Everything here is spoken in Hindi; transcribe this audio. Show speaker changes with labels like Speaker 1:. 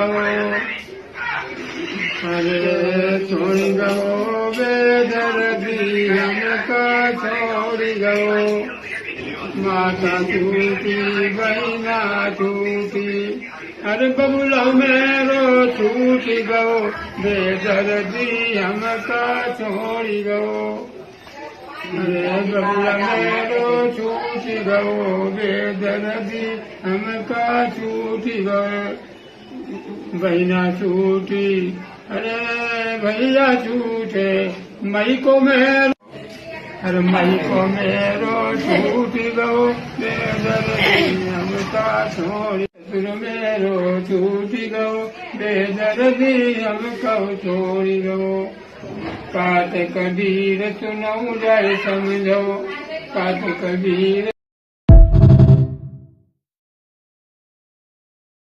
Speaker 1: गयो अरे छोड़ गयो बेदर्दी हमका छोड़ गयो माता छूटी बहना छूटी अरे बबुला मेरो छूट गयो बेदर्दी हमका छोड़ गयो अरे बबुला मेरो छूट गयो बेदर्दी हमका छूट गयो बहना छूटी अरे भैया छूटे मई को मेरो अरे मई को मेरो छूट गयो बेदर्दी हमका छोड़ सुर मेरो छूट गयो बेदर्दी हमका छोड़ गयो पात कबीर सुनऊ जाय समझो पात कबीर